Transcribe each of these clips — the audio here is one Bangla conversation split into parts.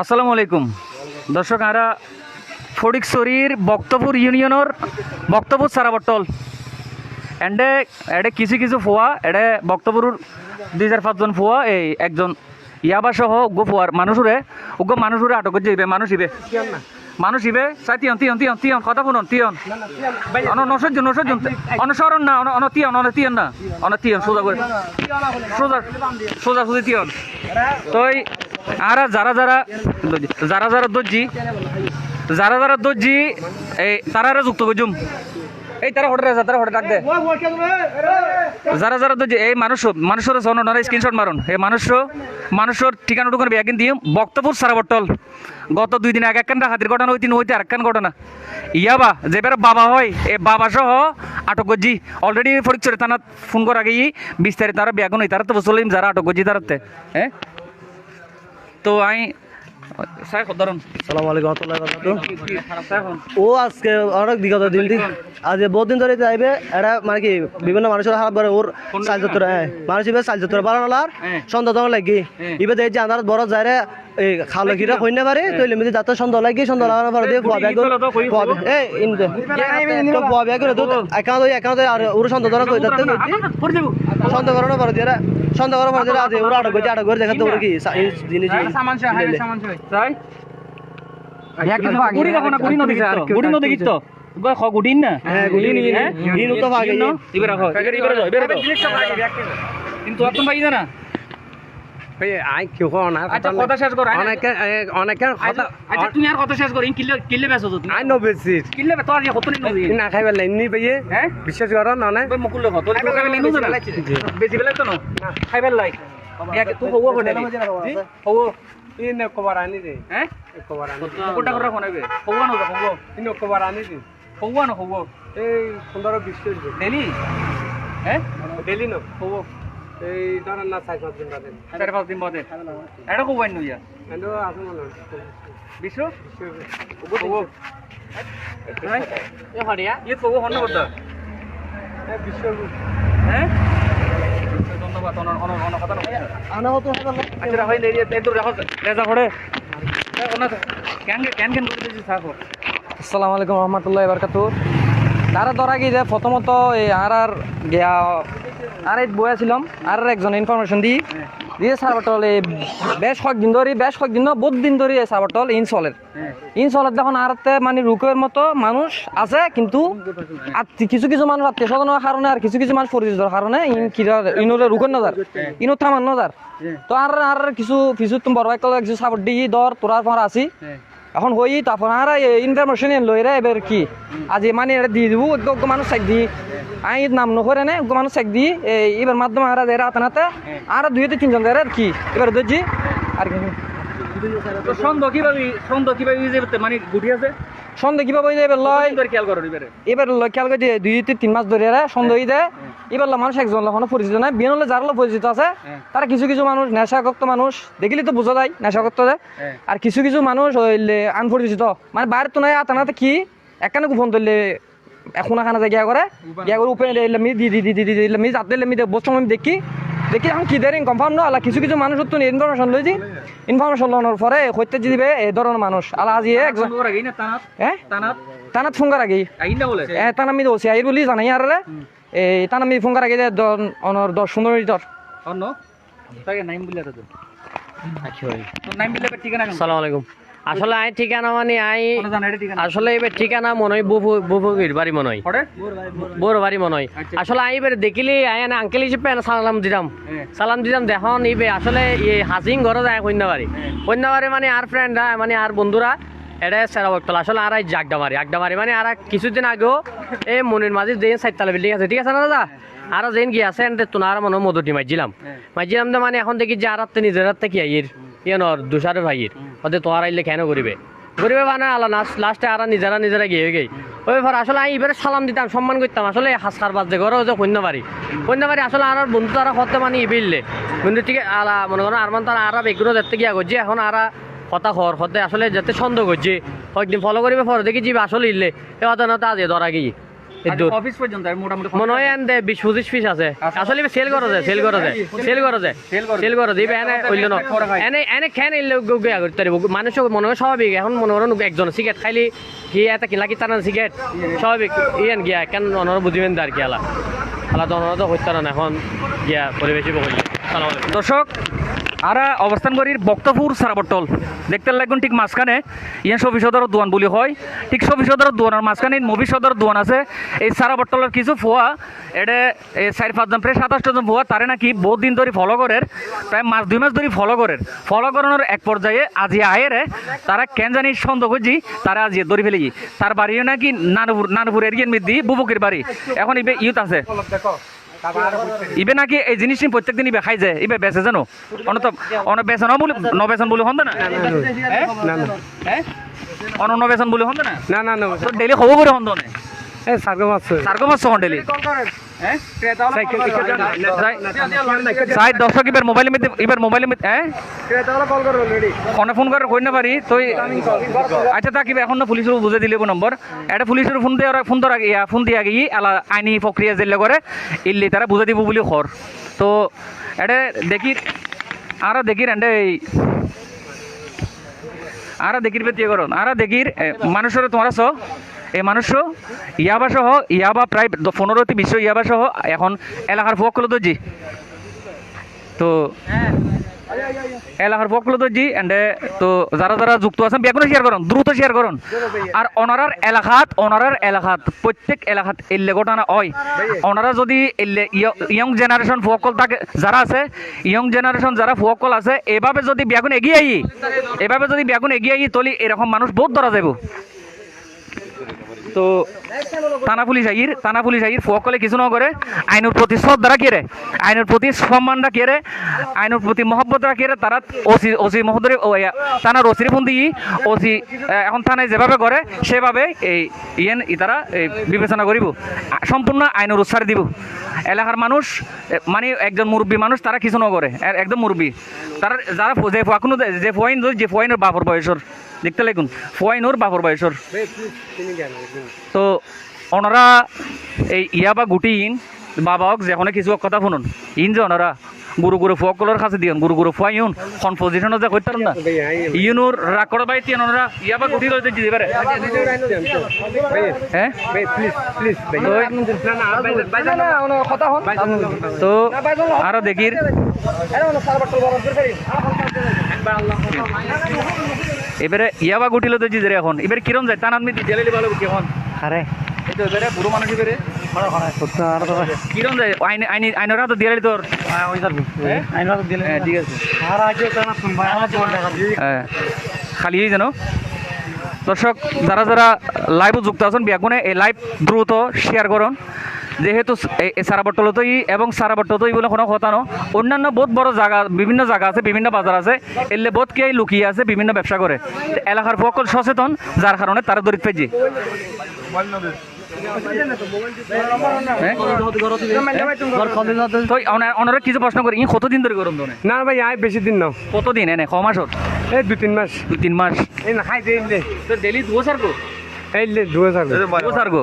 আসসালামু আলাইকুম দর্শক, আমরা ফটিকছড়ির বক্তপুর ইউনিয়নের বক্তপুর সারাবটল এন্ডে এটা কিছু কিছু ফোয়া এটা বক্তপুর 2-5 ফোয়া এই একজন ইয়াবা সহ উগ্র ফোয়ার মানুষরে আটক করছে মানুষ ইবে চাই তিয়ান কথা শুনুন তিয়ান নসজন অনুসরণ না তিয়ান না তিয়ান সোজা করে সোজা তিয়ান তো আর যারা দর্জি এই তারা যুক্ত করছুম এই তারা হোটেল ডাক দে যারা দর্জি এই মানুষের স্ক্রিনশট মারুন এই মানুষের ঠিকানা টুকান ব্যাগিন দিয়ে বক্তপুর সারাবটল গত 2 দিন আগে একখান হাতির ঘটনা হইতে আরেকখান ঘটনা ইয়াবা যেবার বাবা হয় এই বাবা সহ আটক করছি অলরেডি ফটিকছড়ি থানা ফোন করা গিয়ে বিস্তারিত তারা ব্যাগুন তারা তো বসলিম যারা আটক করছি তারাতে হ্যাঁ তো আমি ও আজকে অনেক বিগত দিন আজ বহুত দিন ধরে যাইবে এটা মানে কি বিভিন্ন মানুষের হাত ধরে ওর সালচত্তর মানুষ ইবে সালচত্তর বাড়ানোর সন্ধ্যা তখন লাগি ইবে দেখছি আন্ধার বড় যায় রে এই খালো কিরা হইনে পারে তৈলে মিলে যাতে সন্ধ্যা লাগি সন্ধ্যা লাগানোর পরে দিয়ে পোয়া ব্যাগ এই ইনতে তো পোয়া ব্যাগ করে তো একাউন্ট আর ওর সন্ধ্যা ধরা কই যাতে সন্ধ্যা করানোর পরে দিয়ে সন্ধ্যা করার পরে দিয়ে আজ ওরা আটক করে দেখাতে ওর কি জিনিস সামান তাই গুড়ি দেখো না গুড়ি নদী গিত গুডিন না গুডিন তো ভাগে কিন্তু এখন ভাই জানা কথা শেষ কর তুই আর কথা শেষ কর কিল্লে বেসো আই নো বেশি কিল্লে তো আর কত না খাইবার লাইনি ভাইয়ে বিশ্বাস করো না মুকুল কত বেশি বেলা তো না খাইবার লাই তুই হবো বটে হবো ইনে কবার আনি দে কবার আনি কোটা করে ফোনাইবে হবো না হবো ইনে কবার আনি দে হবো না হবো এই 15-20 ডেলি ডেলি না হবো এই ধরেন না 4-5 দিন বাদে 4-5 দিন বাদে এটা কো বাইন নইয়া এন্ড আছে মনে বিশ্ব হবো এ হড়িয়া এ তো হন্ন বড় বিশ্ব ধন্যবাদ অন কথা না আনা হতো আচ্ছা হয় নেই একটু রাখো রেজা পড়ে ক্যান করে দিছি থাকো। আসসালামু আলাইকুম রহমতুল্লাহি ওয়া বারাকাতুহু। তারা ধরা গিয়ে প্রথমত এই আর বয়াছিলাম আর একজন ইনফরমেশন দিয়ে সারবাটল বেশ কয়েকদিন বহুত দিন ধরে সারবাটল ইনসলের দেখুন আরতে মানে রুকের মতো মানুষ আছে, কিন্তু কিছু মানুষ আত্মীয় স্বজনের কারণে আর কিছু মানুষ পরিচিতর কারণে ইনোরে রুকের নজার ইনো থামার নজার তো আর কিছু তুমি বড় কিছু সাপোর্ট দিয়ে ধর তোরার পর আসি এখন হই তারপর আর ইনফরমেশন লই রে এবার কি আজ মানে এটা দিয়ে দিব মানুষ চাই দি আই নাম নকরে নে মানুষ চাই দি এবার মাধ্যমে আর হাতে আর 2-3 জন আর কি এবার দেখছি আর কি সন্দেহ কিভাবে মানে গুটি আছে সন্দেহ কিভাবে এবার লয় খেয়াল করো এবার খেয়াল করে 2-3 মাস ধরে সন্দেহ দেয় এবার মানুষ একজন এখনো পরিচিত নাই বিয়ে হলে যার পরিচিত আছে তারা কিছু মানুষ নেশাগ্রস্ত মানুষ দেখিলে তো বোঝা যায় নেশাগ্রস্ত যায় আর কিছু মানুষ হইলে আনপরিচিত মানে বাইরে তো নাই আতানাতে কি একখানে ফোন ধরলে এখন খানা যায় গিয়া করে উপরে মি যাতে বসে আমি দেখি এখন কি দেয় কনফার্ম না আলা কিছু মানুষ তো ইনফরমেশন লইছি ইনফরমেশন লওয়ার পরে হইতে দিবে এই ধরনের মানুষ আলা আজি একজন তানাত ফোন করার আগে তানা আমি বলছি আই বলি জানাই আর এই তানা আমি ফোন করার আগে 10-15 মিনিট আসসালামু আলাইকুম। আসলে আই ঠিকানা মানে আসলে এবার ঠিকানা মনে হয় বুফুগির বাড়ি মনে হয় বড় বাড়ি মনে হয়। আসলে আই এবার দেখিলি আইনে আঙ্কেল হিসেবে সালাম দিতাম দেখুন ইবে আসলে হাসিং ঘরে যায় কন্যাবাড়ি মানে আর ফ্রেন্ডরা মানে আর বন্ধুরা এটা সেরাবক্তল আসলে আর আড্ডা মারি মানে আর কিছুদিন আগেও এই মনির মাঝে যে 4তলা বিল্ডিং আছে ঠিক আছে না দাদা আর যেন গিয়ে আছে তোনার মনে মধুটি মাইছিলাম মানে এখন দেখি যে আর নিজের হাতে কি আইয়ের দুসারের ভাইয়ের ওদের তোহার আইলে কেন করিবে মানে আল্লাহ লাস্টে আর নিজেরা গিয়ে ওই ব্যাপার আসলে আমি এবারে সালাম দিতাম সম্মান করতাম আসলে হাসার বাদ যে ঘরে যে কন্যাবাড়ি আসলে আর বন্ধু তারা হতে মানে ইবিললে বন্ধু ঠিক আলা মনে করেন আর মানে তারা আর বেগুলো দেখতে গিয়া করছে এখন আর কথা হতে আসলে যাতে সন্দেহ করছে কয়েকদিন ফলো করিবে পরে দেখি যাবে আসলে ইলে এ কথা না তা ধরা গিয়ে দূর অফিস পর্যন্ত মোটামুটি মনে হয় এন 20-25 পিস আছে আসলে সেল করা যায় দিবে এনে হইল না এনে খেন এলে গয়া করতে পারিব মানুষ মনে হয় স্বাভাবিক এখন মনে করেন একজন সিগারেট খাইলি কি এত কি লাগি তার সিগারেট স্বাভাবিক ইয়ান গিয়া কেন অনর বুঝিবেন আর কি আলাদা অনর হইতে না এখন গিয়া পরিবেশি বকল দর্শক আরা অবস্থান করি বক্তপুর সারাবট্টল দেখতে লাগুন ঠিক মাঝখানে ইয়ান শফি সদর দোয়ান বলি হয় ঠিক শফি সদর দোয়ানের মাঝখানে মুভি সদর দোয়ান আছে এই সারাবট্টলের কিছু ফুয়া এটা 4-5 জন প্রায় 27 জন ফুয়া তারে নাকি বহুত দিন ধরে ফলো করে প্রায় 2 মাস ধরে ফলো করানোর এক পর্যায়ে আজি আয়েরে তারা কেন জানি সন্দেহ করছি তারা আজি ধরে ফেলেছি তার বাড়িও নাকি নানুপুর এরিয়ার মধ্যে বুবুকির বাড়ি এখন ইবে ইউথ আছে ইবে নাকি এই জিনিস প্রত্যেকদিন ইবে খাই যায় ইবে বেচে জানো অনেক বেচন বলে নবেচন বলে হন না অন্য বেচন বলে হন না ডেলি খবর করে হন না সার্গো মাছ হন ডেলি দর্শক এবার মোবাইলের মধ্যে ফোন করে কই না পারি তুই আচ্ছা তা কিবা এখন না পুলিশের বুঝে দিলে নম্বর এটা পুলিশের ফোন দিয়ে আগে আলা আইনি প্রক্রিয়া যেলে করে ইল্লি তারা বুঝে দিব বলে খর তো এটা দেখি আরা দেখির এন্ডে আরা দেখির বেতিয়ে করুন আরা দেখির মানুষের তোমরা সহ এই মানুষ ইয়াবা সহ ইয়াবা প্রায় 15-20 ইয়াবা সহ এখন এলাকার ফকল দর্জি তো এলাকার ফকল দর্জি এন্ডে তো যারা যুক্ত আছেন বেগুন শেয়ার করুন দ্রুত শেয়ার করুন আর ওনারার এলাকাত প্রত্যেক এলাকাত এলে ঘটনা হয় ওনারা যদি ইয়ং জেনারেশন ফকল থাকে যারা আছে ইয়ং জেনারেশন যারা ফকল আছে এভাবে যদি বেগুন এগিয়ে আই তলি এরকম মানুষ বহুত ধরা যাব তো থানা পুলিশ আইর ফকলে কিছু না করে আইনের প্রতি শ্রদ্ধা রাখিয়ে আইনের প্রতি সম্মান রাখিয়ে আইনের প্রতি মহব্বত রাখিয়ে তারা ওসি মহোদয় থানার ওসির ফোন দিয়ে ওসি এখন থানায় যেভাবে করে সেভাবে তারা বিবেচনা করিব সম্পূর্ণ আইনের উৎসার দিব এলাকার মানুষ মানে একজন মুরব্বী মানুষ তারা কিছু না করে একদম মুরব্বী তারা যারা যে ফোয়াইনের বাপর বয়সর দেখতে লাগুন ফোয়াইনোর বাপর বয়সর তো ওনারা এই ইয়াবা গুটি বাবা হোক যে কিছু কথা শুনুন যে ওনারা গুরু ফকলের কাছে দিন গুরু ফুয়াই কোন পজিশনে যা করতে না ইউনুর রাকড় বাই তিন ওনারা ইয়াবা গুটি লইতে দিতে পারে হ্যাঁ তো আরো দেখির এবারে ইয়াবা গুটি লইতে দিতে এখন এবারে কিরম যায় তান আদমি জেলে ভালো কি এখন আরে এটা এবারে বুড়ো মানুষ এবারে কিরম যায় আইনরা তো দিয়ে তোর ঠিক আছে খালি জানো দর্শক যারা লাইভ যুক্ত আছেন বেগুনে এই লাইভ দ্রুত শেয়ার করুন যেহেতু সারাবট্টলতই এবং সারাবট্টলতই বলে কোনো কথা না অন্যান্য বহুত বড় জায়গা বিভিন্ন জায়গা আছে বিভিন্ন বাজার আছে এলে বহুত কে লুকিয়ে আছে বিভিন্ন ব্যবসা করে এলাকার সকল সচেতন যার কারণে তারা দরিদ্র পেয়েছে ওনারা কিছু প্রশ্ন করি কতদিন ধরে গরম ধরে না ভাই আয় বেশি দিন না কতদিন এনে ক মাসত এই 2-3 মাস 2-3 মাস এই না খাই দেন তো ডেলি দুয়ো সারগো এই লে দুয়ো সারগো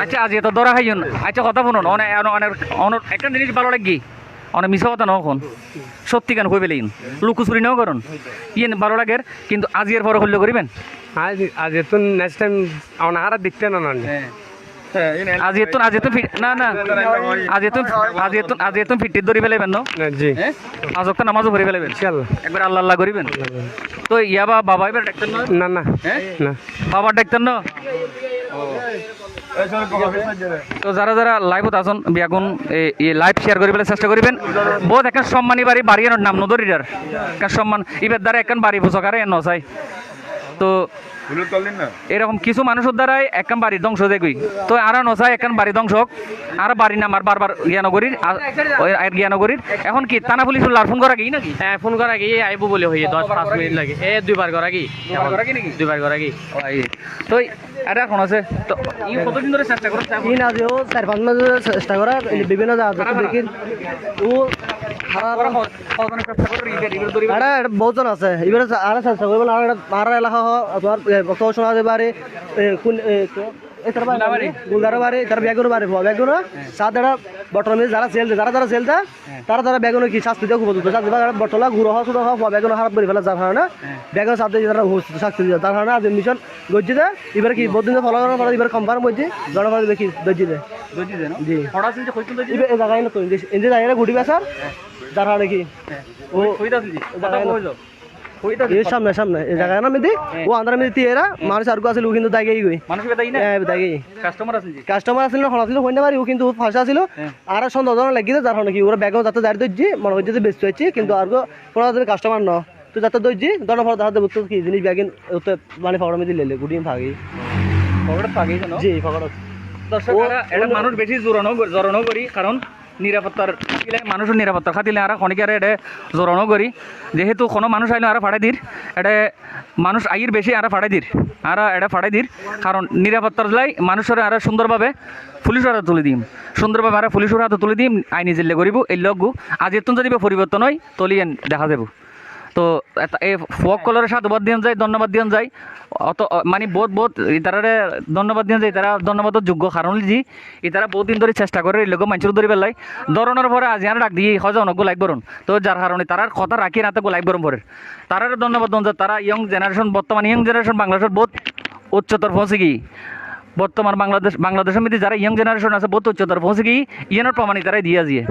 আচ্ছা আজ এত দরা খাইন আচ্ছা কথা শুনুন অনেক একটা জিনিস ভালো লাগি অনেক মিশা কথা নখন সত্যি কেন কই পেলেন লুকুচুরি নাও করুন ভালো লাগে কিন্তু আজ এর পরে হল্য করিবেন আজ তো নেক্সট টাইম আনারা দেখতে না আজি এত ফিটির ধরে ফেলেবেন জি আজকে নামাজও ভরে ফেলেবেন একবার আল্লাহ করিবেন তো ইয়াবা বাবা এবার ডাক্তার না বাবা ডাক্তার না তো যারা লাইভত আছেন বিয়াগুন লাইভ শেয়ার করে ফেলে চেষ্টা করবেন বহুত এখন সম্মানী বাড়ি নাম নদরিটার সম্মান ইবার দ্বারা এখন বাড়ি পোষকারে নচাই তো এরকম কিছু মানুষের দ্বারাই একখান বাড়ির ধ্বংস দেখি তো আর নচাই একখান বাড়ি ধ্বংস হোক আর বাড়ি নামার বারবার জ্ঞানগরীর এখন কি থানা পুলিশ ফোন করা গিয়ে নাকি হ্যাঁ ফোন করা গিয়ে আইব বলে হইয়ে 10-5 মিনিট লাগে 2বার করা কি 2বার করা কি তো আর এখন আছে তো কতদিন ধরে চেষ্টা করো আজও 4-5 মাস চেষ্টা করা বিভিন্ন জায়গা দেখি ও বহুজন আছে এবার আর চেষ্টা করবেন আর এলাকা তোমার বক্তব্য শোনা যেতে পারে কোন এটার বাড়ি গুলদারা বাড়ি তার বেগুন বাড়ি বেগুন সাত এটা বটল মিলে যারা সেল যারা যারা সেল দেয় তারা বেগুন কি শাস্তি দেয় খুব দ্রুত শাস্তি দেয় বটলা গুঁড়ো হওয়া শুধু হওয়া বেগুন হারাপ করে ফেলা যার কারণে বেগুন সাত দিয়ে তারা শাস্তি দেয় তার কারণে আজ মিশন গজ্জি দেয় এবার কি বহুত দিন ফলো করার পরে এবার কম্পার মধ্যে জনগণ দেখি দজ্জি দেয় জি এবার এই জায়গায় না তো ইন্দি জায়গায় গুটি বেসার যার কারণে কি ও এর সামনে সামনে এই জায়গায় না মেদি ও আন্দার মেদি এরা মানুষ আর আছে ও কিন্তু দাগেই গই দাগেই কাস্টমার আছিল না হলাছিল হইনা পারি ও কিন্তু ফাঁসা ছিল আর সন্দেহ লাগিয়ে যার কারণে কি ওরা ব্যাগও যাতে দাঁড়িয়ে দজ্জি মনে হচ্ছে যে ব্যস্ত হচ্ছে কিন্তু আর কোনো কাস্টমার ন তো যাতে দজ্জি দশ ফল দাঁড়াতে বুঝতো কি জিনিস ব্যাগিন ওতে মানে ফকড় মেদি লেলে গুটিন থাকি জি ফকড় মানুষ বেশি জোরানো করি কারণ নিরাপত্তার খাতিলে মানুষের নিরাপত্তার খাতিলে আর খনিকারে এটা জোরানো করি যেহেতু কোনো মানুষ আইলে আর ফাড়াই দির এটা মানুষ আইর বেশি আর ফাড়াই দির আর এটা ফাড়াই দির কারণ নিরাপত্তার লাই মানুষের আর সুন্দরভাবে পুলিশের হাতে তুলে দিম সুন্দরভাবে আর পুলিশের হাতে তুলে দিম আইনি জিল্লে করিব এই লগু আজ এত যদি পরিবর্তন হয় তলিয়েন দেখা যাব তো এই ফক কলরের সাধুবাদ দিয়ে যায় ধন্যবাদ দিয়ে যায় অত মানে বহুত ইতারে ধন্যবাদ দিয়ে যায় তারা ধন্যবাদের যোগ্য কারণ জি ইতারা বহুত দিন ধরে চেষ্টা করে এই লোক মানুষের ধরে পেলাই ধরনের পরে আজ আর ডাক দিয়ে হজা অনেক লাইক বরণ তো যার কারণে তারার কথা রাখি না তো লাইক বরণ পরে তারার ধন্যবাদ দেন তারা ইয়ং জেনারেশন বর্তমান ইয়ং জেনারেশন বাংলাদেশের বহুত উচ্চতর পৌঁছে গিয়ে বর্তমান বাংলাদেশের মধ্যে যারা ইয়ং জেনারেশন আছে বহুত উচ্চতর পৌঁছে গিয়ে ইয়েনের প্রমাণিত তারাই দিয়ে দিয়ে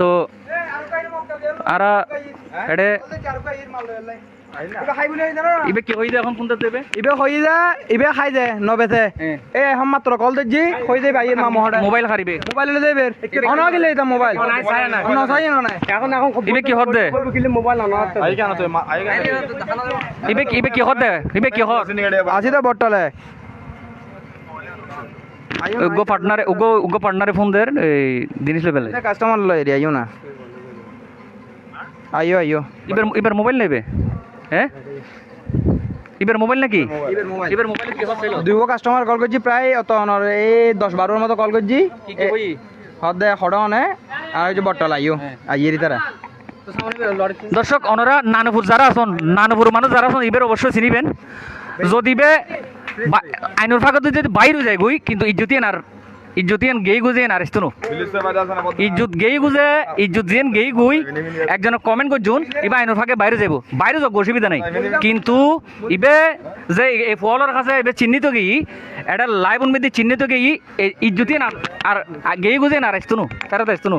তো আর এডে ইবে কি হইছে এখন কোনটা দেবে ইবে হই যা ইবে খাই দে নবেতে এ এখন মাত্র কল দিজি কই দে ভাই মা মহড়া মোবাইল হারিবে মোবাইল লই দেবে অন গেলে এটা মোবাইল নাই চাই না কোন চাই না এখন ইবে কি হদ দে মোবাইল না আই কেন তো আই কেন ইবে কি হদ দে ইবে কি হদ আজি তো বটলে উগো পার্টনারে ফোন দের এই জিনিস লেভেলে কাস্টমার লই রে আইও না আইও এবার মোবাইল নেবে হ্যাঁ এবার মোবাইল নাকি এবার মোবাইল কি হচ্ছিল দুইও কাস্টমার কল করছি প্রায় অত অনর এই 10-12 মতো কল করছি কি কি হই হদে খড়নে আর ওই যে বটল আইও আইয়েরি তারা দর্শক অনরা নানপুর যারা আছেন নানপুর মানুষ যারা আছেন এবার অবশ্যই চিনিবেন যদি বে আইনুর ফাঁকা যদি বাইরে যায় গই কিন্তু ইজ্জতিয়ান গেই গুজে না রেস্তনো ইজ্জত গেই গুজে ইজ্জত যেন গেই গুই একজন কমেন্ট করছুন ইবা আইনুর ফাঁকে বাইরে যাব অসুবিধা নাই কিন্তু ইবে যে এই ফলের কাছে এবে চিহ্নিত গেই এটা লাইভ মধ্যে চিহ্নিত গেই ইজ্জতিয়ান আর গেই গুজে না রেস্তনো তারা তো রেস্তনো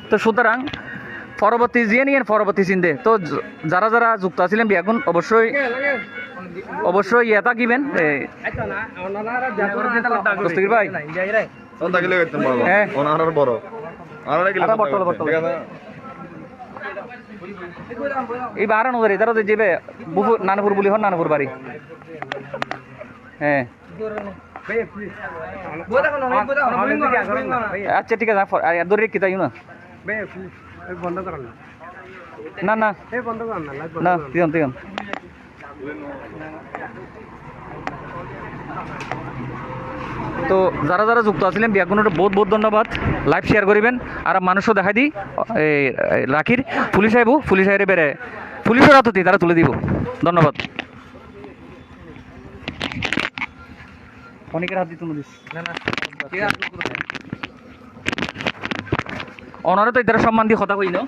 তো সুতরাং পরবর্তী পরবর্তী চিন্তে তো যারা যারা যুক্ত আছিলেন বিয়াগুন অবশ্যই ইয়ে থাকিবেন দস্তগীর ভাই হ্যাঁ ওনার বড় আর এই বারা নজরে তারা তো যাবে নানপুর বলি হন নানপুর বাড়ি হ্যাঁ আচ্ছা ঠিক আছে দূরে কি তাই না না না না তিন তো যারা যারা যুক্ত আছিলেন বিয়াগুনের বহুত ধন্যবাদ লাইভ শেয়ার করিবেন আর মানুষও দেখাই দিই রাখির পুলিশ আইব পুলিশ আইরে বেড়ে পুলিশের হাততি তারা তুলে দিব ধন্যবাদ অনেকের হাত দিত অনারে তো এদের সম্মান দিয়ে কথা হই না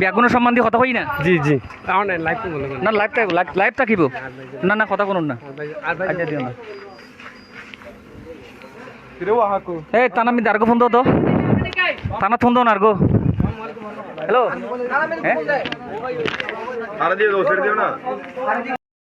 ব্যাগুনের সম্মান দিয়ে কথা হই না জি জি না লাইভ থাকিব না কথা কোন না এই তানা আমি দার্গো ফোন তো তানা ফোন দাও নার্গো হ্যালো হ্যাঁ আর দিও না